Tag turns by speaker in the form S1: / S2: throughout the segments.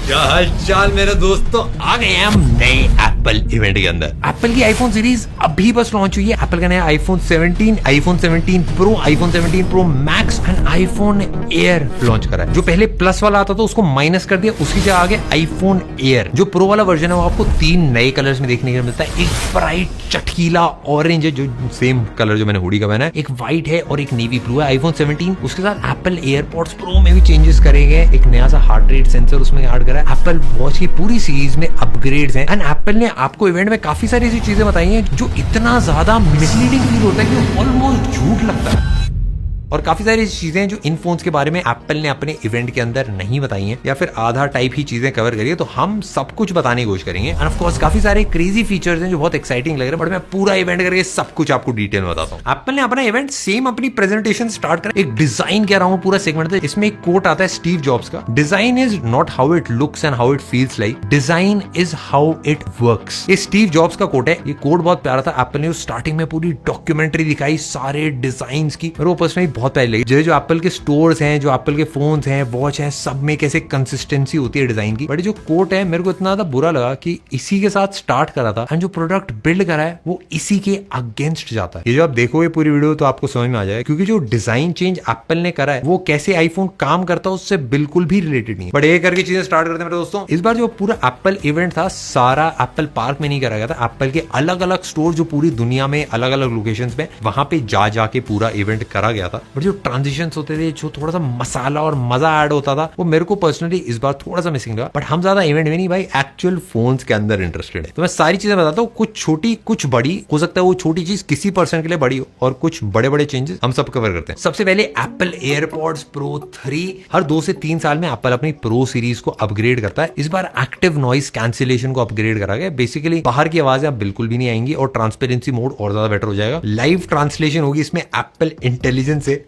S1: क्या हालचाल मेरे दोस्तों, आ गए हैं हम नए एप्पल इवेंट के अंदर। एप्पल की आईफोन सीरीज अभी बस लॉन्च हुई है। एप्पल का नया iPhone 17, iPhone 17 pro, iPhone 17 pro max and iPhone air launch करा है। जो पहले प्लस वाला आता था उसको माइनस कर दिया, उसकी जगह आगे आईफोन एयर। जो प्रो वाला वर्जन है वो आपको 3 नए कलर्स में देखने को मिलता है। एक ब्राइट चटकीला ऑरेंज है, जो सेम कलर जो मैंने हुडी का पहना है, एक व्हाइट है और एक नेवी ब्लू है। आईफोन 17 उसके साथ एप्पल एयरपॉड्स प्रो में भी चेंजेस करे गए। एक नया सा हार्ट रेट सेंसर उसमें ऐड करा है। एप्पल वॉच की पूरी सीरीज में अपग्रेड्स हैं एंड एप्पल ने आपको इवेंट में काफी सारी ऐसी चीजें बताई हैं जो इतना ज्यादा मिसलीडिंग फील होता है कि ऑलमोस्ट झूठ लगता है। और काफी सारी चीजें जो इन फोन्स के बारे में एप्पल ने अपने इवेंट के अंदर नहीं बताई हैं या फिर आधा टाइप ही चीजें कवर करी है, तो हम सब कुछ बताने की कोशिश करेंगे। एंड ऑफ कोर्स काफी सारे क्रेजी फीचर्स हैं जो बहुत एक्साइटिंग लग रहे हैं, बट मैं पूरा इवेंट करके सब कुछ आपको डिटेल में बताता हूँ। एप्पल ने अपना इवेंट सेम अपनी प्रेजेंटेशन स्टार्ट करा एक डिजाइन कह रहा हूँ पूरा सेगमेंट था। इसमें एक कोट आता है स्टीव जॉब्स का, design is not how it looks and how it feels like, design is how it works. ये स्टीव जॉब्स का कोट है। ये कोट बहुत प्यारा था। एप्पल ने स्टार्टिंग में पूरी डॉक्यूमेंट्री दिखाई सारे डिजाइन की, और वो पर्सनली बहुत प्यारी लगी। जो एप्पल के स्टोर्स हैं, जो एप्पल के फोन्स हैं, वॉच हैं, सब में कैसे कंसिस्टेंसी होती है डिजाइन की। बट जो कोट है मेरे को इतना ज्यादा बुरा लगा कि इसी के साथ स्टार्ट करा था एंड जो प्रोडक्ट बिल्ड करा है वो इसी के अगेंस्ट जाता है। ये जो आप देखोगे पूरी वीडियो तो आपको समझ में आ जाएगा, क्योंकि जो डिजाइन चेंज एप्पल ने करा है वो कैसे आईफोन काम करता है उससे बिल्कुल भी रिलेटेड नहीं है। बट ये करके चीजें स्टार्ट करते हैं मेरे दोस्तों। इस बार जो पूरा एप्पल इवेंट था सारा एप्पल पार्क में नहीं करा गया था। एप्पल के अलग अलग स्टोर जो पूरी दुनिया में अलग अलग लोकेशंस में, वहां पे जा जाके पूरा इवेंट करा गया था। बट जो ट्रांजिशन होते थे, जो थोड़ा सा मसाला और मजा ऐड होता था, वो मेरे को पर्सनली इस बार थोड़ा सा मिसिंग लगा। बट हम ज्यादा इवेंट में नहीं भाई, एक्चुअल फोन्स के अंदर इंटरेस्टेड है। तो मैं सारी चीजें बताता हूँ, कुछ छोटी कुछ बड़ी। हो सकता है वो छोटी चीज किसी पर्सन के लिए बड़ी हो और कुछ बड़े बड़े चेंजेस हम सब कवर करते हैं। सबसे पहले एप्पल एयरपॉड्स प्रो 3। हर 2 से 3 साल में एप्पल अपनी प्रो सीरीज को अपग्रेड करता है। इस बार एक्टिव नॉइस कैंसिलेशन को अपग्रेड करा गया। बेसिकली बाहर की आवाजें अब बिल्कुल भी नहीं आएंगी और ट्रांसपेरेंसी मोड और ज्यादा बेटर हो जाएगा। लाइव ट्रांसलेशन होगी इसमें एप्पल इंटेलिजेंस से।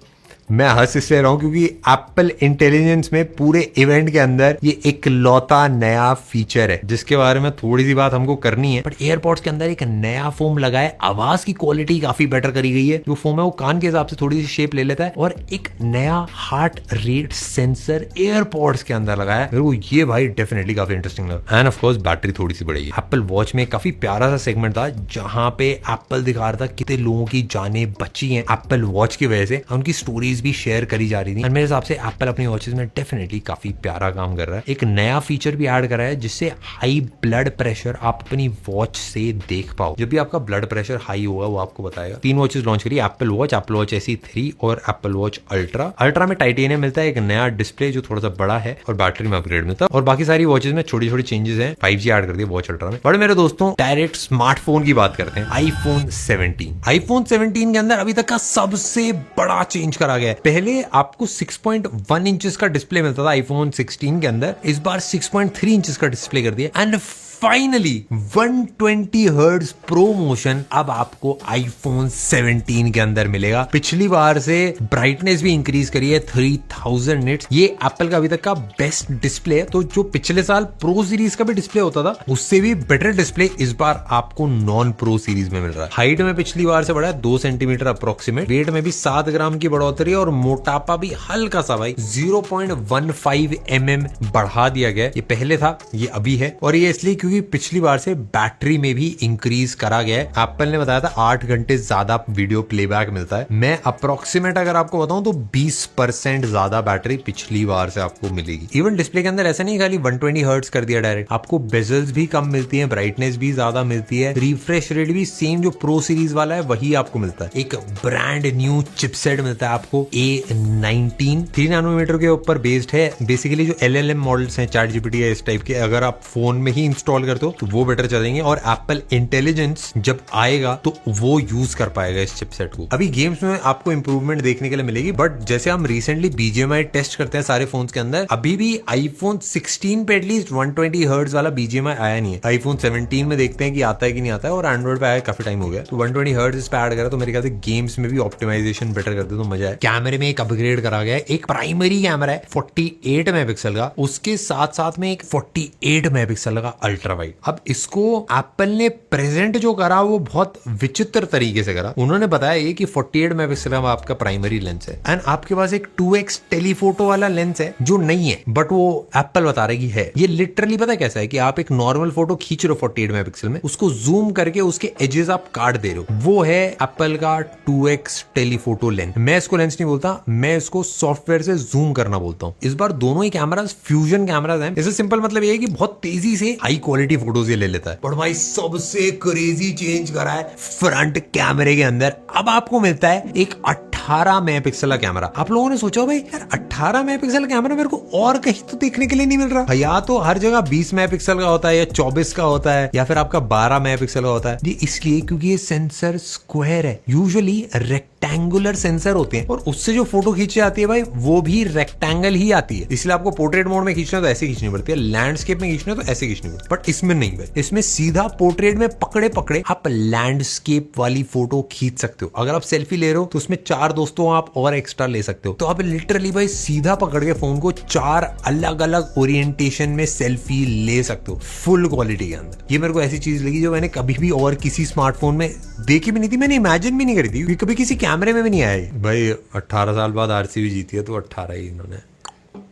S1: मैं हंस इसलिए रहा हूं क्योंकि एप्पल इंटेलिजेंस में पूरे इवेंट के अंदर ये एक लौता नया फीचर है जिसके बारे में थोड़ी सी बात हमको करनी है। बट एयरपॉड्स के अंदर एक नया फोम लगा है, आवाज की क्वालिटी काफी बेटर करी गई है। जो फोम है वो कान के हिसाब से थोड़ी सी शेप ले लेता है, और एक नया हार्ट रेट सेंसर एयरपॉड्स के अंदर लगा है। मेरे को ये भाई डेफिनेटली काफी इंटरेस्टिंग लगा। एंड ऑफ कोर्स बैटरी थोड़ी सी बढ़ेगी। एप्पल वॉच में काफी प्यारा सा सेगमेंट था जहां पे एप्पल दिखा रहा था कितने लोगों की जानें बची हैं एप्पल वॉच की वजह से। उनकी स्टोरीज भी शेयर करी जा रही थी। और मेरे हिसाब से एप्पल अपनी वॉचेस में डेफिनेटली काफी प्यारा काम कर रहा है। एक नया फीचर भी ऐड करा है जिससे हाई ब्लड प्रेशर आप अपनी वॉच से देख पाओ। जब भी आपका ब्लड प्रेशर हाई होगा वो आपको बताएगा। 3 वॉचेस लॉन्च करी, एप्पल वॉच SE 3 और एप्पल वॉच अल्ट्रा। अल्ट्रा में टाइटेनियम मिलता है, एक नया डिस्प्ले जो थोड़ा सा बड़ा है, और बैटरी में अपग्रेड मिलता है। और बाकी सारी वॉचेस में छोटी छोटी चेंजेस हैं। 5G ऐड कर दिया वॉच अल्ट्रा में। बड़े मेरे दोस्तों डायरेक्ट स्मार्टफोन की बात करते हैं। आईफोन 17। आईफोन 17 के अंदर अभी तक का सबसे बड़ा चेंज करा गया है। पहले आपको 6.1 इंचेस का डिस्प्ले मिलता था आईफोन 16 के अंदर, इस बार 6.3 इंचेस का डिस्प्ले कर दिया। And finally 120 hertz pro motion अब आपको आईफोन 17 के अंदर मिलेगा। पिछली बार से ब्राइटनेस भी इंक्रीज करी है 3000 निट्स। ये एप्पल का अभी तक का बेस्ट डिस्प्ले है। तो जो पिछले साल प्रो सीरीज का भी डिस्प्ले होता था उससे भी बेटर डिस्प्ले इस बार आपको नॉन प्रो सीरीज में मिल रहा है। हाइट में पिछली बार से बढ़ा है 2 सेंटीमीटर अप्रोक्सीमेट। वेट में भी 7 ग्राम की बढ़ोतरी और मोटापा भी हल्का सा भाई 0.15 mm बढ़ा दिया गया। ये पहले था, ये अभी है। और ये इसलिए क्योंकि पिछली बार से बैटरी में भी इंक्रीज करा गया है। एप्पल ने बताया था 8 घंटे ज्यादा वीडियो प्लेबैक मिलता है। मैं अप्रोक्सीमेट अगर आपको बताऊं तो 20% ज्यादा बैटरी पिछली बार से आपको मिलेगी। इवन डिस्प्ले के अंदर ऐसा नहीं खाली 120 हर्ट्ज कर दिया डायरेक्ट, आपको बेजल्स भी कम मिलती है, ब्राइटनेस भी ज्यादा मिलती है, रिफ्रेश रेट भी सेम जो प्रो सीरीज वाला है वही आपको मिलता है। एक ब्रांड न्यू चिपसेट मिलता है आपको A19 3 नैनोमीटर के ऊपर बेस्ड है। बेसिकली जो LLM मॉडल्स हैं ChatGPT या इस टाइप के, अगर आप फोन में ही इंस्टॉल करते हो तो वो बेटर चलेंगे। और एप्पल इंटेलिजेंस जब आएगा तो वो यूज कर पाएगा इस चिपसेट को। अभी गेम्स में आपको इंप्रूवमेंट देखने के लिए मिलेगी। बट जैसे हम रिसेंटली BGMI टेस्ट करते हैं सारे फोन्स के अंदर, अभी भी आईफोन 16 पे एटलीस्ट 120 हर्ट्ज वाला BGMI आया नहीं है। आईफोन 17 में देखते हैं कि आता है कि नहीं आता है, और एंड्रॉइड पे आया काफी टाइम हो गया। तो 120 हर्ट्ज इस पे ऐड करा तो मेरे ख्याल से गेम्स में भी ऑप्टिमाइजेशन बेटर करते तो मजा है। कैमरे में एक अपग्रेड करा गया है। एक प्राइमरी कैमरा है 48 मेगापिक्सल का, उसके साथ साथ में एक 48 मेगापिक्सल का अल्ट्रा अल्ट्रा वाइड। अब इसको एप्पल ने प्रेजेंट जो करा वो बहुत विचित्र तरीके से करा। उन्होंने बताया ये कि 48 मेगापिक्सल का आपका प्राइमरी लेंस है एंड आपके पास एक 2x टेलीफोटो वाला लेंस है जो नहीं है, बट वो एप्पल बता रही है। ये लिटरली पता है कैसा है कि आप एक नॉर्मल फोटो खींच रहे हो 48 मेगापिक्सल में, उसको जूम करके उसके एजेस आप काट दे रहे हो, वो है एप्पल का 2x टेलीफोटो लेंस। मैं इसको लेंस नहीं बोलता, मैं इसको सॉफ्टवेयर से जूम करना बोलता हूँ। इस बार दोनों ही कैमरास फ्यूजन कैमरास हैं। इससे सिंपल मतलब ये है कि बहुत तेजी से हाई क्वालिटी फोटोज ये ले लेता है। पर भाई सबसे क्रेजी चेंज करा है फ्रंट कैमरे के अंदर। अब आपको मिलता है एक 18 मेगापिक्सल का कैमरा। आप लोगों ने सोचा भाई यार 18 मेगापिक्सल कैमरा मेरे को और कहीं तो देखने के लिए नहीं मिल रहा। या तो हर जगह 20 मेगापिक्सल का होता है या 24 का होता है या फिर आपका 12 मेगापिक्सल का होता है। ये इसलिए क्योंकि ये सेंसर स्क्वायर है, यूजुअली रेक्टेंगुलर सेंसर होते हैं और उससे जो फोटो खींची जाती है भाई वो भी रेक्टेंगल ही आती है। इसलिए आपको पोर्ट्रेट मोड में खींचना तो ऐसे खींचनी पड़ती है, लैंडस्केप में खींचना तो ऐसे खींचनी पड़ती है। बट इसमें नहीं भाई, इसमें सीधा पोर्ट्रेट में पकड़े पकड़े आप लैंडस्केप वाली फोटो खींच सकते हो। अगर आप सेल्फी ले रहे हो तो उसमें 4 दोस्तों आप और एक्स्ट्रा ले सकते हो। तो आप लिटरली भाई सीधा पकड़ के फोन को 4 अलग अलग ओरिएंटेशन में सेल्फी ले सकते हो फुल क्वालिटी के अंदर। ये मेरे को ऐसी चीज लगी जो मैंने कभी भी और किसी स्मार्टफोन में देखी भी नहीं थी, मैंने इमेजिन भी नहीं करी थी, कभी किसी कैमरे में भी नहीं आई। भाई 18 साल बाद आरसीबी जीती है तो 18 ही इन्होंने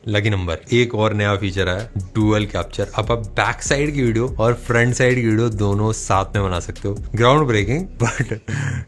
S1: लकी नंबर। एक और नया फीचर है डुअल कैप्चर। अब आप बैक साइड की वीडियो और फ्रंट साइड की वीडियो दोनों साथ में बना सकते हो। Ground breaking, but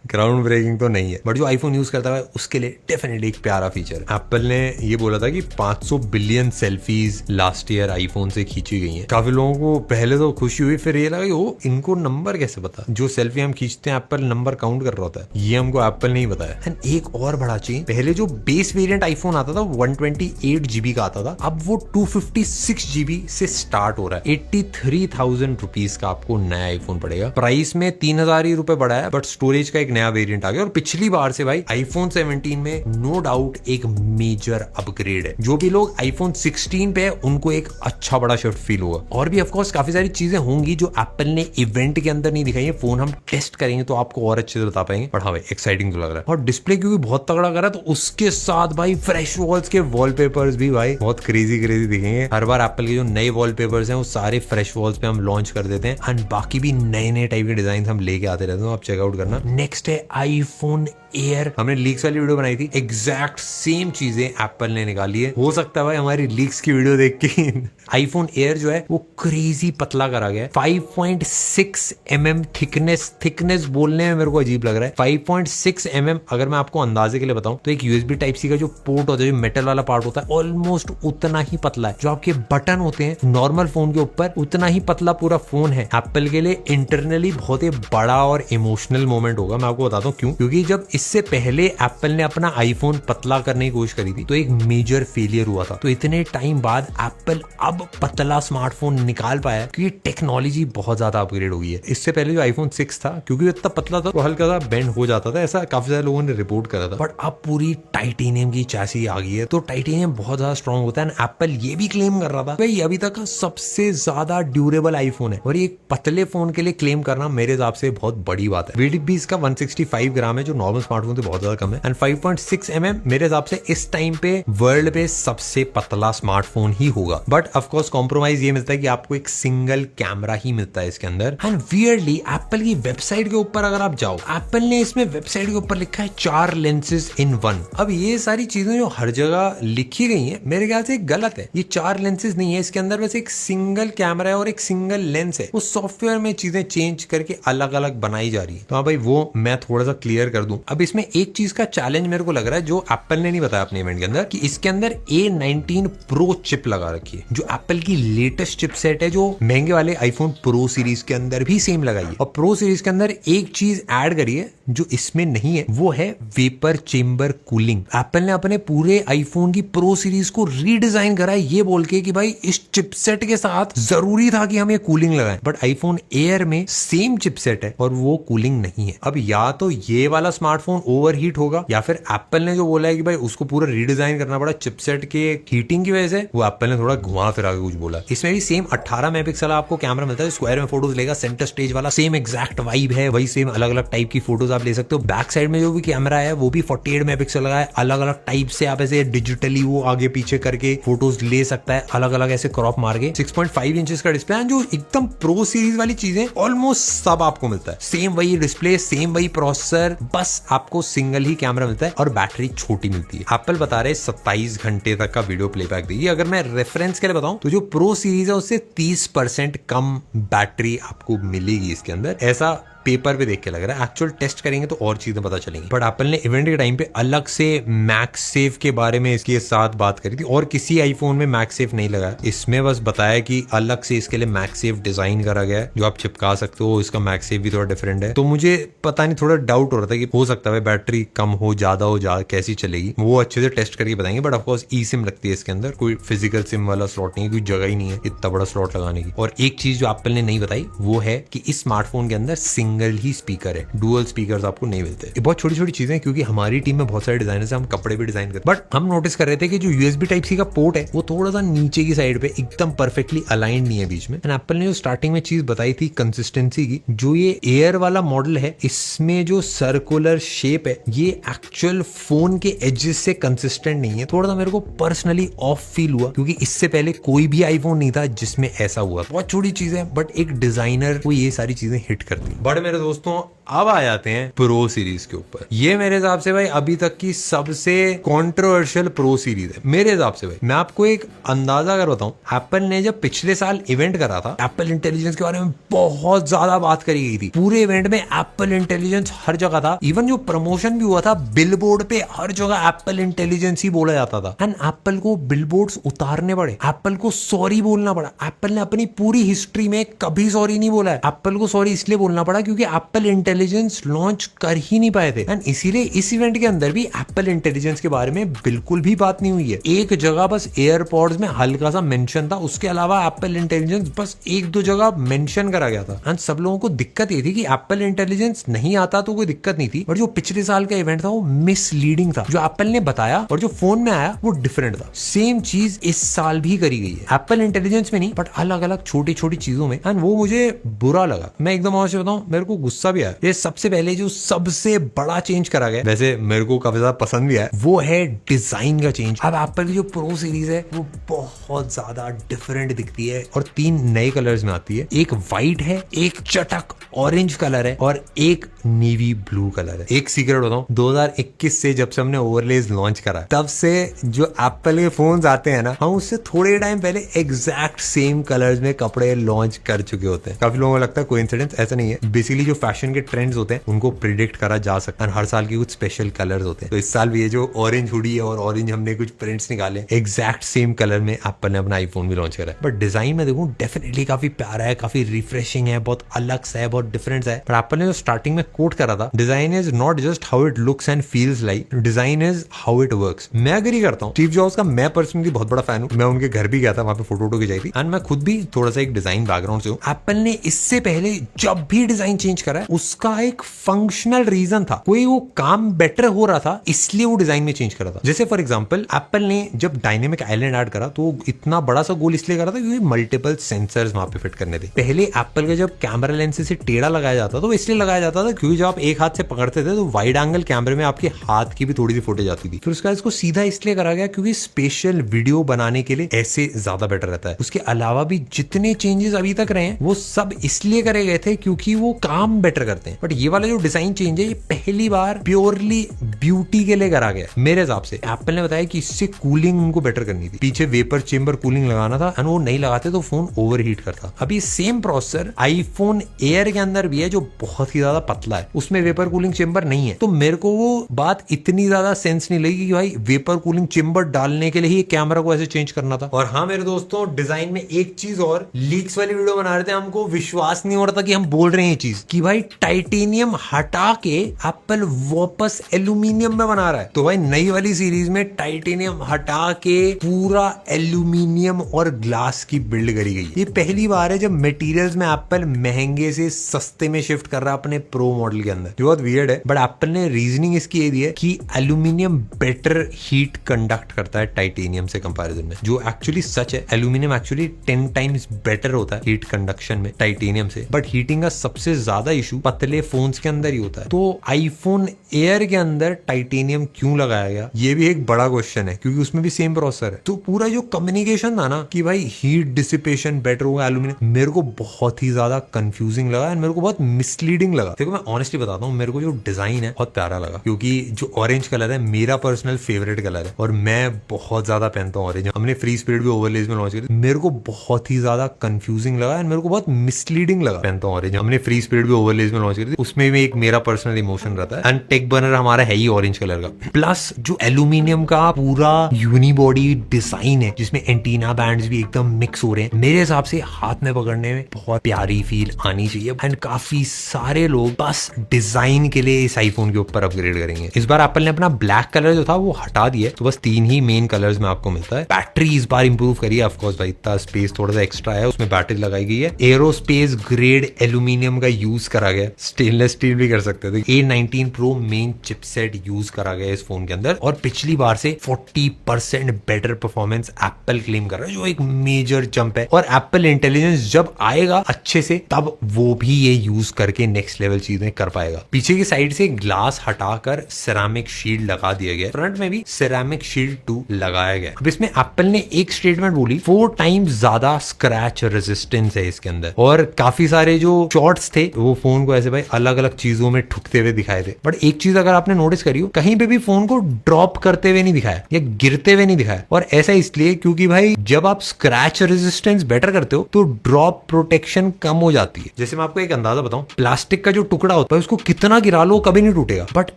S1: ground breaking तो नहीं है, बट जो आईफोन यूज करता है उसके लिए डेफिनेटली एक प्यारा फीचर है। एप्पल ने ये बोला था कि 500 billion selfies last year iPhone से खींची गई हैं। काफी लोगों को पहले तो खुशी हुई, फिर ये लगा ओ इनको नंबर कैसे पता। जो सेल्फी हम खींचते हैं एप्पल नंबर काउंट कर रहा होता है, ये हमको एप्पल नहीं बताया। एंड एक और बड़ा चीज, पहले जो बेस वेरिएंट आईफोन आता था 128 GB का आता था, अब वो 256 GB से स्टार्ट हो रहा है। 83,000 रुपीज का आपको नया आईफोन पड़ेगा। प्राइस में 3,000 ही रुपए बढ़ा है, बट स्टोरेज का एक नया वेरिएंट आ गया। और पिछली बार से भाई आईफोन 17 में नो डाउट एक मेजर अपग्रेड है। जो भी लोग आईफोन 16 पे है उनको एक अच्छा बड़ा शिफ्ट फील होगा। और भी ऑफकोर्स काफी सारी चीजें होंगी जो एप्पल ने इवेंट के अंदर नहीं दिखाई है। फोन हम टेस्ट करेंगे तो आपको और अच्छे से बता पाएंगे। बट हाँ भाई एक्साइटिंग तो लग रहा है। और डिस्प्ले क्योंकि बहुत तगड़ा करा, तो उसके साथ भाई फ्रेश वॉल्स के वॉलपेपर्स भी भाई बहुत क्रेजी दिखेंगे। हर बार एप्पल के जो नए वॉलपेपर्स हैं वो सारे फ्रेश वॉल्स पे हम लॉन्च कर देते हैं एंड बाकी भी नए नए टाइप के डिजाइन हम लेके आते रहते हैं। आप चेकआउट करना। नेक्स्ट है आईफोन एयर। हमने लीक्स वाली वीडियो बनाई थी, एग्जैक्ट सेम चीजें एप्पल ने निकाली है। हो सकता है भाई हमारी लीक्स की वीडियो देख के आईफोन एयर जो है वो क्रेजी पतला करा गया है। 5.6 mm थिकनेस बोलने में मेरे को अजीब लग रहा है। 5.6 mm अगर मैं आपको अंदाजे के लिए बताऊं तो एक USB टाइप सी का जो पोर्ट होता है, जो मेटल वाला पार्ट होता है, ऑलमोस्ट उतना ही पतला है। जो आपके बटन होते हैं नॉर्मल फोन के ऊपर, उतना ही पतला पूरा फोन है। एप्पल के लिए इंटरनली बहुत ही बड़ा और इमोशनल मोमेंट होगा। मैं आपको बताता हूँ क्यों। क्योंकि जब इससे पहले एप्पल ने अपना आईफोन पतला करने की कोशिश करी थी तो एक मेजर फेलियर हुआ था। तो इतने टाइम बाद एप्पल अब पतला स्मार्टफोन निकाल पाया क्योंकि टेक्नोलॉजी बहुत ज्यादा अपग्रेड हो गई है। इससे पहले जो आईफोन 6 था क्योंकि इतना पतला था तो हल्का सा बेंड हो जाता था, ऐसा काफी सारे लोगों ने रिपोर्ट करा था। बट अब पूरी टाइटेनियम की चैसी आ गई है, तो टाइटेनियम बहुत ज्यादा स्ट्रॉन्ग होता है। एप्पल ये भी क्लेम कर रहा था भाई अभी तक का सबसे ज्यादा ड्यूरेबल आईफोन है, और ये पतले फोन के लिए क्लेम करना मेरे हिसाब से बहुत बड़ी बात है। वेट भी इसका 165 ग्राम है जो नॉर्मल स्मार्टफोन से बहुत ज्यादा कम है। एंड 5.6 mm मेरे हिसाब से इस टाइम पे वर्ल्ड पे सबसे पतला स्मार्टफोन ही होगा। बट ऑफकोर्स कॉम्प्रोमाइज ये मिलता है कि आपको एक सिंगल कैमरा ही मिलता है इसके अंदर। एंड वियरली एप्पल की वेबसाइट के ऊपर अगर आप जाओ, एप्पल ने इसमें वेबसाइट के ऊपर लिखा है 4 लेंसेज इन 1। अब ये सारी चीजें जो हर जगह लिखी गई हैं मेरे ख्याल से गलत है। ये 4 लेंसेज नहीं है, इसके अंदर बस एक सिंगल कैमरा है और एक सिंगल लेंस है। उस सॉफ्टवेयर में चीजें चेंज करके अलग अलग बनाई जा रही है। तो हाँ भाई वो मैं थोड़ा सा क्लियर कर दूं। अब इसमें एक चीज का चैलेंज मेरे को लग रहा है जो एप्पल ने नहीं बताया अपने इवेंट के अंदर, कि इसके अंदर A19 Pro चिप लगा रखी है जो एप्पल की लेटेस्ट चिपसेट है, जो महंगे वाले आईफोन प्रो सीरीज के अंदर भी सेम लगाई है। और प्रो सीरीज के अंदर एक चीज ऐड करी है जो इसमें नहीं है, वो है वेपर चेंबर कूलिंग। एप्पल ने अपने पूरे आईफोन की प्रो सीरीज को रीडिजाइन करा है ये बोल के कि भाई इस चिपसेट के साथ जरूरी था कि हम ये कूलिंग लगाएं। बट आईफोन एयर में सेम चिपसेट है और वो कूलिंग नहीं है। अब या तो ये वाला स्मार्टफोन ओवरहीट होगा या फिर एप्पल ने जो बोला है कि भाई उसको पूरा रीडिजाइन करना पड़ा चिपसेट के हीटिंग की वजह से, वो एप्पल ने थोड़ा घुमा फिर आगे कुछ बोला। इसमें भी सेम 18 मेगापिक्सल आपको कैमरा मिलता है, स्क्वायर में फोटोज लेगा, सेंटर स्टेज वाला सेम एग्जैक्ट वाइब है, वही सेम अलग अलग टाइप की फोटोज आप ले सकते हो। बैक साइड में जो भी कैमरा है वो भी 48 मेगापिक्सल लगा है, अलग अलग टाइप से आप ऐसे डिजिटली वो आगे पीछे करके फोटोज ले सकता है, अलग अलग ऐसे क्रॉप मार के। 6.5 इंचेस का डिस्प्ले, जो एकदम प्रो सीरीज वाली चीजें ऑलमोस्ट सब आपको मिलता है। सेम वही डिस्प्ले, सेम वही प्रोसेसर, बस आपको सिंगल ही कैमरा मिलता है और बैटरी छोटी मिलती है। एप्पल बता रहे 27 घंटे तक का वीडियो प्लेबैक देगी। अगर मैं रेफरेंस के लिए बताऊं तो जो प्रो सीरीज है उससे 30% कम बैटरी आपको मिलेगी इसके अंदर, ऐसा पेपर पे देख के लग रहा है। एक्चुअल टेस्ट करेंगे तो और चीजें पता चलेंगी। बट एप्पल ने इवेंट के टाइम पे अलग से मैक्स सेफ के बारे में इसके साथ बात करी थी, और किसी आईफोन में मैक्स सेफ नहीं लगा। इसमें बस बताया कि अलग से इसके लिए मैक्स सेफ डिजाइन करा गया है जो आप चिपका सकते हो। इसका मैक्स सेफ भी थोड़ा डिफरेंट है, तो मुझे पता नहीं, थोड़ा डाउट हो रहा था कि हो सकता है बैटरी कम हो, ज्यादा हो, कैसी चलेगी, वो अच्छे से टेस्ट करके बताएंगे। बट ऑफकोर्स ई सिम लगती है इसके अंदर, कोई फिजिकल सिम वाला स्लॉट नहीं है, कोई जगह ही नहीं है इतना बड़ा स्लॉट लगाने की। और एक चीज जो एप्पल ने नहीं बताई वो है कि इस स्मार्टफोन के अंदर सिंगल ही स्पीकर है, डुअल स्पीकर्स आपको नहीं मिलते। ये बहुत छोटी छोटी चीजें, क्योंकि हमारी टीम में बहुत सारे डिजाइनर्स हैं, हम कपड़े भी डिजाइन करते हैं। बट हम नोटिस कर रहे थे कि जो यूएसबी टाइप सी का पोर्ट है वो थोड़ा सा नीचे की साइड पे एकदम परफेक्टली अलाइंड नहीं है बीच में। एंड एप्पल ने जो स्टार्टिंग में चीज बताई थी कंसिस्टेंसी की, जो ये एयर वाला मॉडल है इसमें जो सर्कुलर शेप है ये एक्चुअल फोन के एजेस से कंसिस्टेंट नहीं है। थोड़ा सा मेरे को पर्सनली ऑफ फील हुआ, क्योंकि इससे पहले कोई भी आईफोन नहीं था जिसमें ऐसा हुआ। बहुत छोटी चीज है बट एक डिजाइनर को ये सारी चीजें हिट करती है। बट मेरे दोस्तों अब आ जाते हैं प्रो सीरीज के ऊपर। ये मेरे हिसाब से भाई अभी तक की सबसे कंट्रोवर्शियल प्रो सीरीज है मेरे हिसाब से। भाई मैं आपको एक अंदाजा अगर बताऊं, एप्पल ने जब पिछले साल इवेंट करा था, एप्पल इंटेलिजेंस के बारे में बहुत ज्यादा बात करी गई थी। पूरे इवेंट में एप्पल इंटेलिजेंस हर जगह था। इवन जो प्रमोशन भी हुआ था बिलबोर्ड पे, हर जगह एप्पल इंटेलिजेंस ही बोला जाता था। एंड एप्पल को बिलबोर्ड्स उतारने पड़े, एप्पल को सॉरी बोलना पड़ा। एप्पल ने अपनी पूरी हिस्ट्री में कभी सॉरी नहीं बोला है। एप्पल को सॉरी इसलिए बोलना पड़ा क्योंकि एप्पल इंटेलिजेंस लॉन्च कर ही नहीं पाए थे। एंड इसीलिए इस इवेंट के अंदर भी एप्पल इंटेलिजेंस के बारे में बिल्कुल भी बात नहीं हुई है। एक जगह बस एयरपॉड्स में हल्का सा मेंशन था, उसके अलावा एप्पल इंटेलिजेंस बस एक दो जगह मेंशन करा गया था। एंड सब लोगों को दिक्कत ये थी कि एप्पल इंटेलिजेंस नहीं आता तो कोई दिक्कत नहीं थी, और जो पिछले साल का इवेंट था वो मिसलीडिंग था। जो एप्पल ने बताया और जो फोन में आया वो डिफरेंट था। सेम चीज इस साल भी करी गई है, एप्पल इंटेलिजेंस में नहीं बट अलग अलग छोटी छोटी चीजों में। एंड वो मुझे बुरा लगा, मैं एकदम और से बताऊं, मेरे को गुस्सा भी आया। ये सबसे पहले जो सबसे बड़ा चेंज करा गया, वैसे मेरे को काफी ज्यादा पसंद भी आया, वो है डिजाइन का चेंज। अब एप्पल की जो प्रो सीरीज है वो बहुत ज्यादा डिफरेंट दिखती है और 3 नए कलर्स में आती है। एक व्हाइट है, एक चटक ऑरेंज कलर है और एक नेवी ब्लू कलर है। एक सीक्रेट बताऊं, 2021 से जब से हमने ओवरलेज लॉन्च करा तब से जो एप्पल के फोन्स आते हैं ना, हम उससे थोड़े टाइम पहले एग्जैक्ट सेम कलर्स में कपड़े लॉन्च कर चुके होते हैं। काफी लोगों को लगता है कोइंसिडेंस, ऐसा नहीं है। बेसिकली जो फैशन के ट्रेंड्स होते हैं उनको प्रिडिक्ट करा जा सकता है। हर साल की कुछ स्पेशल कलर्स होते हैं, तो इस साल भी ये जो ऑरेंज हुडी है और ऑरेंज हमने कुछ प्रिंट्स निकाले एग्जैक्ट सेम कलर में एप्पल ने अपना आईफोन भी लॉन्च करा है। बट डिजाइन में देखूं डेफिनेटली काफी प्यारा है, काफी रिफ्रेशिंग है, बहुत अलग सा है, बहुत डिफरेंट है। पर एप्पल ने जो स्टार्टिंग में कोट करा था, design is not just how it looks and feels like, design is how it works. मैं एग्री करता हूँ, स्टीव जॉब्स का मैं पर्सनली बहुत बड़ा फैन हूँ। मैं उनके घर भी गया था, वहां पे फोटो खिंचाई थी। एंड मैं खुद भी थोड़ा सा एक डिजाइन बैकग्राउंड से हूँ। एप्पल ने इससे पहले जब भी डिजाइन चेंज करा है उसका एक फंक्शनल रीजन था, कोई वो काम बेटर हो रहा था इसलिए वो डिजाइन में चेंज करा था। जैसे फॉर एग्जांपल एप्पल ने जब डायनेमिक आइलैंड ऐड करा तो इतना बड़ा सा गोल इसलिए करा था क्योंकि मल्टीपल सेंसर्स वहां पे फिट करने थे। पहले एप्पल का जब कैमरा लेंस से टेढ़ा लगाया जाता तो इसलिए लगाया जाता था क्योंकि जब आप एक हाथ से पकड़ते थे तो वाइड एंगल कैमरे में आपके हाथ की भी थोड़ी सी फुटेज आती थी। फिर उसका इसको सीधा इसलिए करा गया क्योंकि स्पेशल वीडियो बनाने के लिए ऐसे ज्यादा बेटर रहता है। उसके अलावा भी जितने चेंजेस अभी तक रहे हैं वो सब इसलिए करे गए थे क्योंकि वो काम बेटर करते हैं। बट ये वाला जो डिजाइन चेंज है ये पहली बार प्योरली ब्यूटी के लिए करा गया मेरे हिसाब से। एप्पल ने बताया कि इससे कूलिंग उनको बेटर करनी थी, पीछे वेपर चेंबर कूलिंग लगाना था एंड वो नहीं लगाते तो फोन ओवरहीट करता। अभी सेम प्रोसेसर आईफोन एयर के अंदर भी है जो बहुत ही ज्यादा पतला है, उसमें वेपर कूलिंग चेंबर नहीं है। तो मेरे को वो बात इतनी ज्यादा सेंस नहीं लगी कि भाई वेपर कूलिंग चेंबर डालने के लिए ही कैमरा को ऐसे चेंज करना था। और हाँ मेरे दोस्तों, डिजाइन में एक चीज और, लीक्स वाली वीडियो बना रहे थे, हमको विश्वास नहीं हो रहा था कि हम बोल रहे हैं ये चीज। न्यूज कि भाई टाइटेनियम हटा के एप्पल वापस एल्यूमिनियम में बना रहा है। तो भाई नई वाली सीरीज में टाइटेनियम हटा के पूरा एल्यूमिनियम और ग्लास की बिल्ड करी गई। ये पहली बार है जब मटेरियल्स में एप्पल महंगे से सस्ते में शिफ्ट कर रहा है अपने प्रो मॉडल के अंदर, जो बहुत वियर्ड है। बट एप्पल ने रीजनिंग इसकी ये दी है कि एल्यूमिनियम बेटर हीट कंडक्ट करता है टाइटेनियम से कंपैरिजन में, जो एक्चुअली सच है। एल्यूमिनियम एक्चुअली 10 टाइम्स बेटर होता है हीट कंडक्शन में टाइटेनियम से। बट हीटिंग का सबसे ज्यादा इशू पतले फोन्स के अंदर ही होता है। तो आईफोन एयर के अंदर टाइटेनियम क्यों लगाया गया, ये भी एक बड़ा क्वेश्चन है, क्योंकि उसमें भी सेम प्रोसेसर है। तो पूरा जो कम्युनिकेशन था ना कि भाई हीट डिसिपेशन बेटर होगा एल्यूमिनियम, मेरे को बहुत ही ज्यादा कंफ्यूजिंग लगा एंड मेरे को बहुत मिसलीडिंग लगा। देखो मैं ऑनेस्टली बताता हूँ, मेरे को जो डिजाइन है बहुत प्यारा लगा, क्योंकि जो ऑरेंज कलर है मेरा पर्सनल फेवरेट कलर है और मैं बहुत ज्यादा पहनता हूँ ऑरेंज। हमने फ्री स्पिरिट भी ओवरलेज में लॉन्च करी, मेरे को बहुत ही ज्यादा कंफ्यूजिंग लगा एंड मेरे को बहुत मिसलीडिंग लगा। पहनता हूँ ऑरेंज, हमने फ्री स्पिरिट भी ओवरलेज में लॉन्च करी थी, उसमें भी एक मेरा पर्सनल इमोशन रहता है एंड टेक बर्नर हमारा है ही ऑरेंज कलर का। प्लस जो एल्यूमिनियम का पूरा यूनिबॉडी डिजाइन है जिसमें एंटीना बैंड्स भी एकदम मिक्स हो रहे हैं, मेरे हिसाब से हाथ में पकड़ने में बहुत प्यारी फील आनी चाहिए एंड काफी सारे लोग बस डिजाइन के लिए इस आईफोन के ऊपर अपग्रेड करेंगे। इस बार एप्पल ने अपना ब्लैक कलर जो था वो हटा दिया, तो बस 3 ही मेन कलर्स में आपको मिलता है। बैटरी इस बार इंप्रूव करी है, ऑफ कोर्स भाई इतना स्पेस थोड़ा सा एक्स्ट्रा है, उसमें बैटरी लगाई गई है। एरोस्पेस ग्रेड एल्यूमिनियम का यूज करा गया, स्टेनलेस स्टील भी कर सकते थे। A19 Pro main chipset use करा गया इस फोन के अंदर और पिछली बार से 40% बेटर परफॉर्मेंस एप्पल क्लेम कर रहा है, जो एक मेजर जंप है। और एप्पल इंटेलिजेंस जब आएगा अच्छे से तब वो भी ये यूज करके नेक्स्ट लेवल चीजें कर पाएगा। पीछे की साइड से ग्लास हटाकर सिरेमिक शील्ड लगा दिया गया, फ्रंट में भी सिरेमिक शील्ड 2 लगाया गया। अब इसमें एप्पल ने एक स्टेटमेंट बोली, 4 टाइम्स ज्यादा स्क्रैच रेजिस्टेंस है इसके अंदर। और काफी सारे जो शॉट्स थे वो फोन को ऐसे भाई अलग अलग चीजों में ठुकते हुए दिखाए थे। बट एक चीज अगर आपने नोटिस करी हो, कहीं पे भी फोन को ड्रॉप करते हुए नहीं दिखाया या गिरते हुए नहीं दिखाया। और ऐसा इसलिए क्योंकि भाई जब आप स्क्रैच रेजिस्टेंस बेटर करते हो तो ड्रॉप प्रोटेक्शन कम हो जाती है। जैसे मैं आपको एक अंदाजा बताऊं, प्लास्टिक का जो टुकड़ा होता है उसको कितना गिरा लो कभी नहीं टूटेगा, बट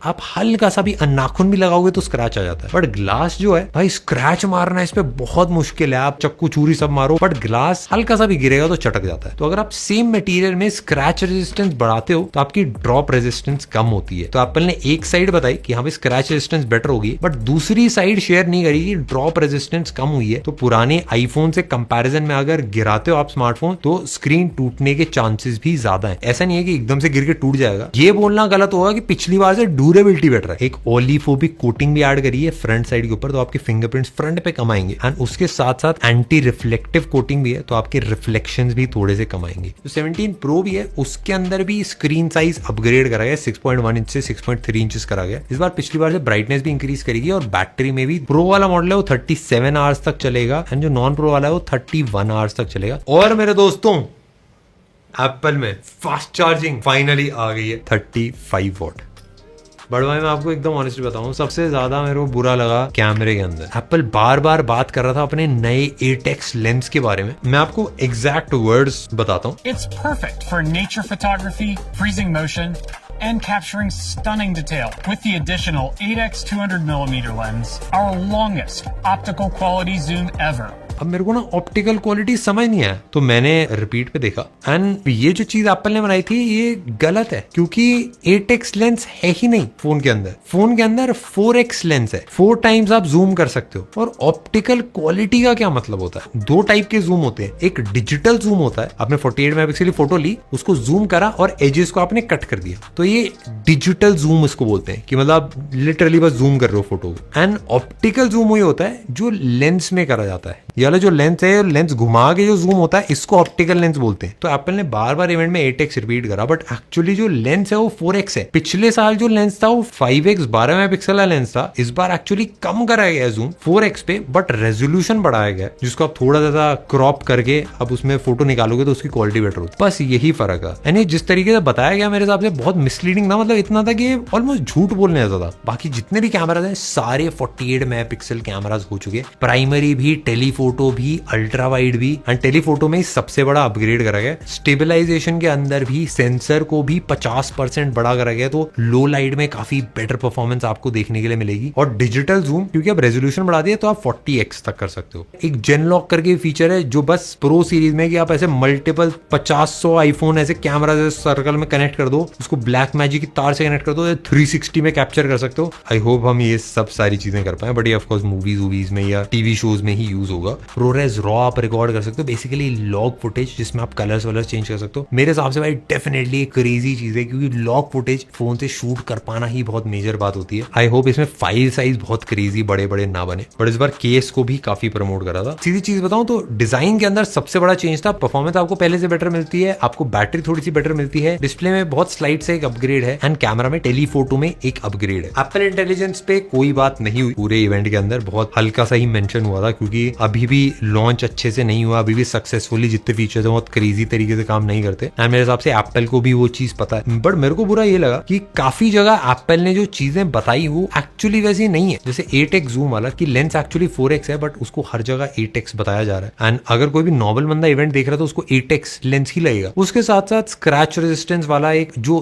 S1: आप हल्का सा भी नाखून भी लगाओगे तो स्क्रैच आ जाता है। बट ग्लास जो है भाई, स्क्रैच मारना इस पे बहुत मुश्किल है, आप चक्कू चूरी सब मारो, बट ग्लास हल्का सा भी गिरेगा तो चटक जाता है। तो अगर आप सेम मटेरियल में स्क्रैच रेजिस्टेंस बढ़ाते हो तो आपकी ड्रॉप रेजिस्टेंस कम होती है। तो एप्पल ने एक साइड बताई कि हाँ स्क्रैच रेजिस्टेंस बेटर होगी, बट दूसरी साइड शेयर नहीं करी कि ड्रॉप रेजिस्टेंस कम हुई है। तो पुराने आईफोन से कंपैरिजन में अगर गिराते हो आप स्मार्टफोन तो स्क्रीन टूटने के चांसेस भी ज्यादा है। ऐसा नहीं है कि एकदम से गिर के टूट जाएगा। ये बोलना गलत होगा कि पिछली बार से ड्यूरेबिलिटी बेटर है। एक ओलिफोबिक कोटिंग भी ऐड करी है फ्रंट साइड के ऊपर, तो आपके फिंगरप्रिंट्स फ्रंट पे कम आएंगे एंड उसके साथ साथ एंटी रिफ्लेक्टिव कोटिंग भी है, तो आपके रिफ्लेक्शंस भी थोड़े से कम आएंगे। तो 17 Pro भी है, उसके अंदर भी स्क्रीन साइज अपग्रेड करा गया, 6.1 इंच से 6.3 इंचेस करा गया। इस बार पिछली बार से ब्राइटनेस भी इंक्रीज करेगी और बैटरी में भी प्रो वाला मॉडल है वो 37 आवर्स तक चलेगा एंड जो नॉन प्रो वाला है वो 31 आवर्स तक चलेगा। और मेरे दोस्तों एप्पल में फास्ट चार्जिंग फाइनली आ गई है 35 वॉट। बट भाई मैं आपको एकदम ऑनेस्टली बताऊं, सबसे ज्यादा मेरे को बुरा लगा कैमरे के अंदर। एप्पल बार बार बात कर रहा था अपने नए 8x लेंस के बारे में। मैं आपको एग्जैक्ट वर्ड्स बताता हूं।
S2: It's perfect for nature photography, freezing motion, and capturing stunning detail. With the additional 8x 200mm lens, our longest optical quality zoom ever.
S1: अब मेरे को ना ऑप्टिकल क्वालिटी समझ नहीं आया, तो मैंने रिपीट पे देखा एंड ये जो चीज एप्पल ने बनाई थी ये गलत है, क्योंकि 8x लेंस है ही नहीं फोन के अंदर। फोन के अंदर 4x लेंस है, 4 टाइम्स आप जूम कर सकते हो। और ऑप्टिकल क्वालिटी का क्या मतलब होता है? 2 टाइप के जूम होते हैं, एक डिजिटल जूम होता है, आपने 48 मेगापिक्सल की फोटो ली, उसको जूम करा और एजेस को आपने कट कर दिया, तो ये डिजिटल जूम इसको बोलते हैं, कि मतलब लिटरली बस जूम कर रहे हो फोटो को। एंड ऑप्टिकल जूम ये होता है जो लेंस में करा जाता है। ये वाला जो लेंस है, लेंस घुमा के जो जूम होता है, इसको ऑप्टिकल लेंस बोलते हैं। तो एप्पल ने बार बार इवेंट में 8x रिपीट करा, बट एक्चुअली जो लेंस है वो 4x है। पिछले साल जो लेंस था वो 5x 12 मेगापिक्सल का लेंस था, इस बार एक्चुअली कम कराया गया जूम 4x पे, बट रेजोल्यूशन बढ़ाया गया, जिसको आप थोड़ा ज्यादा क्रॉप करके अब उसमें फोटो निकालोगे तो उसकी क्वालिटी बेटर होती। बस यही फर्क है। यानी जिस तरीके से बताया गया मेरे हिसाब से बहुत मिसलीडिंग था, मतलब इतना था कि ऑलमोस्ट झूठ बोलने जैसा था। बाकी जितने भी कैमराज हैं सारे 48 मेगापिक्सल कैमराज हो चुके, प्राइमरी भी, टेलीफोटो टेलीफोटो भी, अल्ट्रा वाइड भी, एंड टेलीफोटो में सबसे बड़ा अपग्रेड करा गया। स्टेबलाइजेशन के अंदर भी सेंसर को भी 50% बड़ा करा गया, तो लो लाइट में काफी बेटर परफॉर्मेंस आपको देखने के लिए मिलेगी। और डिजिटल जूम, क्योंकि अब रेजोल्यूशन बढ़ा दिया तो आप 40x तक कर सकते हो। एक जेन लॉक करके फीचर है जो बस प्रो सीरीज में कि आप ऐसे मल्टीपल 50-100 आईफोन ऐसे कैमरा से सर्कल में कनेक्ट कर दो, उसको ब्लैक मैजिक की तार से कनेक्ट कर दो, 360 में कैप्चर कर सकते हो। आई होप हम ये सब सारी चीजें कर पाए, बट ये ऑफकोर्स मूवीज में या टीवी शोज में ही यूज होगा। प्रोरेस रॉ आप रिकॉर्ड कर सकते हो, बेसिकली लॉग फुटेज जिसमें आप कलर्स वलर्स चेंज कर सकते हो। मेरे हिसाब से भाई डेफिनेटली एक क्रेजी चीज है, क्योंकि लॉग फुटेज फोन से शूट कर पाना ही बहुत मेजर बात होती है। आई होप इसमें फाइल साइज बहुत क्रेजी बड़े बड़े ना बने, बट इस बार केस को भी काफी प्रमोट करा था। सीधी चीज बताऊं तो डिजाइन के अंदर सबसे बड़ा चेंज था, परफॉर्मेंस आपको पहले से बेटर मिलती है, आपको बैटरी थोड़ी सी बेटर मिलती है, डिस्प्ले में बहुत स्लाइड से एक अपग्रेड है, एंड कैमरा में टेलीफोटो में एक अपग्रेड है। एप्पल इंटेलिजेंस पे कोई बात नहीं हुई पूरे इवेंट के अंदर, बहुत हल्का सा ही मेंशन हुआ था, क्योंकि अभी भी लॉन्च अच्छे से नहीं हुआ, अभी भी सक्सेसफुली जितने फीचर्स हैं बहुत क्रेजी तरीके से काम नहीं करते, एंड मेरे हिसाब से एप्पल को भी वो चीज पता है। बट मेरे को बुरा ये लगा कि काफी जगह एप्पल ने जो चीजें बताई वो एक्चुअली वैसी नहीं है। जैसे 8x जूम वाला कि लेंस एक्चुअली 4x है, बट उसको हर जगह 8x बताया जा रहा है, एंड अगर कोई भी नॉर्मल बंदा इवेंट देख रहा है तो उसको 8x लेंस ही लगेगा। उसके साथ साथ स्क्रैच रेजिस्टेंस वाला एक जो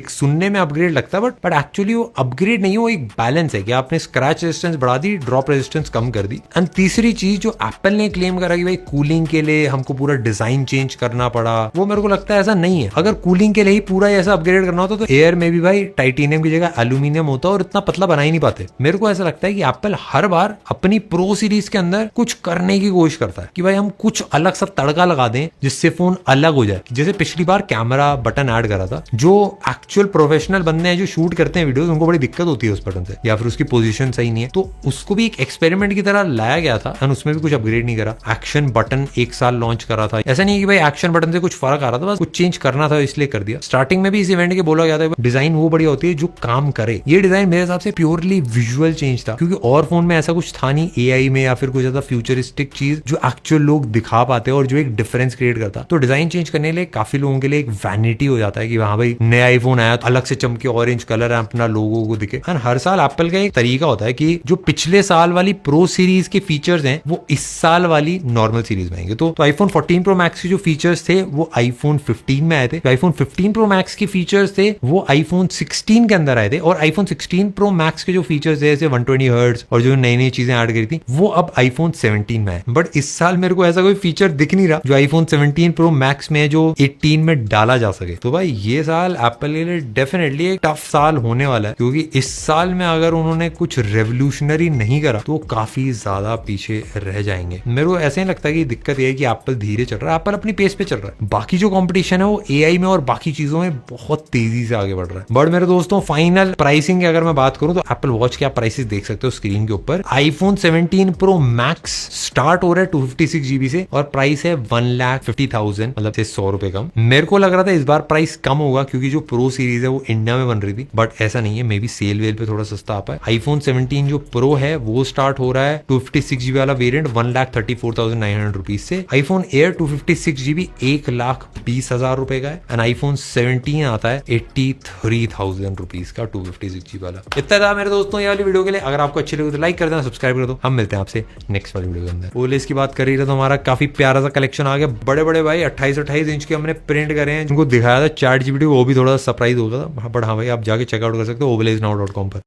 S1: सुनने में अपग्रेड लगता है, बट एक्चुअली वो अपग्रेड नहीं है, वो एक बैलेंस है कि आपने स्क्रैच रेजिस्टेंस बढ़ा दी, ड्रॉप रेजिस्टेंस कम कर दी। एंड तीसरी चीज जो एप्पल ने क्लेम करा कि भाई कूलिंग के लिए हमको पूरा डिजाइन चेंज करना पड़ा, वो मेरे को लगता है ऐसा नहीं है। अगर कूलिंग के लिए ही पूरा ऐसा अपग्रेड करना होता तो एयर में भी भाई टाइटेनियम की जगह एल्यूमिनियम होता और इतना पतला बना ही नहीं पाते। मेरे को ऐसा लगता है कि एप्पल हर बार अपनी प्रो सीरीज के अंदर कुछ करने की कोशिश करता है कि भाई हम कुछ अलग सा तड़का लगा दें जिससे फोन अलग हो जाए। जैसे पिछली बार कैमरा बटन ऐड करा था, जो एक्चुअल प्रोफेशनल बंदे हैं जो शूट करते हैं वीडियोस, उनको बड़ी दिक्कत होती है उस बटन से, या फिर उसकी पोजीशन सही नहीं है, तो उसको भी एक एक्सपेरिमेंट की तरह लाया गया था, एंड उसमें भी कुछ अपग्रेड नहीं करा। एक्शन बटन 1 साल लॉन्च करा था, ऐसा नहीं है कि भाई एक्शन बटन से कुछ फर्क आ रहा था, बस कुछ चेंज करना था इसलिए कर दिया। स्टार्टिंग में भी इस इवेंट के बोला गया था डिजाइन वो बढ़िया होती है जो काम करे। ये डिजाइन मेरे हिसाब से प्योरली विजुअल चेंज था, क्योंकि और फोन में ऐसा कुछ था नहीं एआई में या फिर कुछ ज्यादा फ्यूचरिस्टिक चीज जो एक्चुअल लोग दिखा पाते हैं और जो एक डिफरेंस क्रिएट करता। तो डिजाइन चेंज करने के लिए काफी लोगों के लिए एक वैनिटी हो जाता है कि हाँ भाई नया आईफोन आया तो अलग से चमके, ऑरेंज कलर है, अपना लोगो को दिखे। हर साल एप्पल का एक तरीका होता है कि जो पिछले साल वाली प्रो सीरीज के फीचर्स हैं वो इस साल वाली नॉर्मल सीरीज में आएंगे। तो आईफोन 14 प्रो मैक्स के जो फीचर्स थे वो आईफोन 15 में आए थे, आईफोन 15 प्रो मैक्स के फीचर्स थे वो आईफोन 16 के अंदर आए थे, और आईफोन 16 प्रो मैक्स के जो फीचर्स थे जैसे 120 हर्ट्ज और जो नई नई चीजें ऐड करी थी वो अब आईफोन 17 में है। बट इस साल मेरे को ऐसा कोई फीचर दिख नहीं रहा जो आईफोन 17 प्रो मैक्स में जो 18 में डाला जा सके। तो भाई ये साल एप्पल के लिए डेफिनेटली एक टफ साल होने वाला है, क्योंकि इस साल में अगर उन्होंने कुछ रेवोल्यूशनरी नहीं करा तो काफी ज्यादा पीछे रह जाएंगे। मेरे को ऐसे ही लगता है कि दिक्कत ये है कि एप्पल धीरे चल रहा है, एप्पल अपनी पेस पे चल रहा है, बाकी जो कंपटीशन है वो एआई में और बाकी चीजों में बहुत तेजी से आगे बढ़ रहा है। बट मेरे दोस्तों फाइनल प्राइसिंग की अगर मैं बात करूं तो एप्पल वॉच के आप प्राइसेस देख सकते हो स्क्रीन के ऊपर। आईफोन 17 प्रो मैक्स स्टार्ट हो रहा है 256 GB से और प्राइस है 1,50,000, मतलब 100 रुपए कम। मेरे को लग रहा था इस बार प्राइस कम होगा क्योंकि जो प्रो सीरीज है वो इंडिया में बन रही थी, बट ऐसा नहीं है, मे बी सेल वेल पे थोड़ा सस्ता आ पाए। आईफोन 17 जो प्रो है वो स्टार्ट हो रहा है 256 GB वाला वेरिएंट 1,34,900 रुपीज से। आईफोन एयर 256 GB 1,20,000 रुपए का है, एंड आईफोन 17 आता है 83,000 रुपीज का 256 GB वाला। इतना था मेरे दोस्तों ये वाली वीडियो के लिए। अगर आपको अच्छी लगी तो लाइक कर देना, सब्सक्राइब कर दो। हम मिलते हैं आपसे नेक्स्ट वाली वीडियो के अंदर। ओलेस की बात कर रही है तो हमारा काफी प्यारा सा कलेक्शन आ गया, बड़े बड़े भाई 28 इंच के हमने प्रिंट करे हैं, जिनको दिखाया था ChatGPT, वो भी थोड़ा सरप्राइज हो गया था। बट हाँ भाई आप जाके चेकआउट कर सकते हो oblesnow.com पर।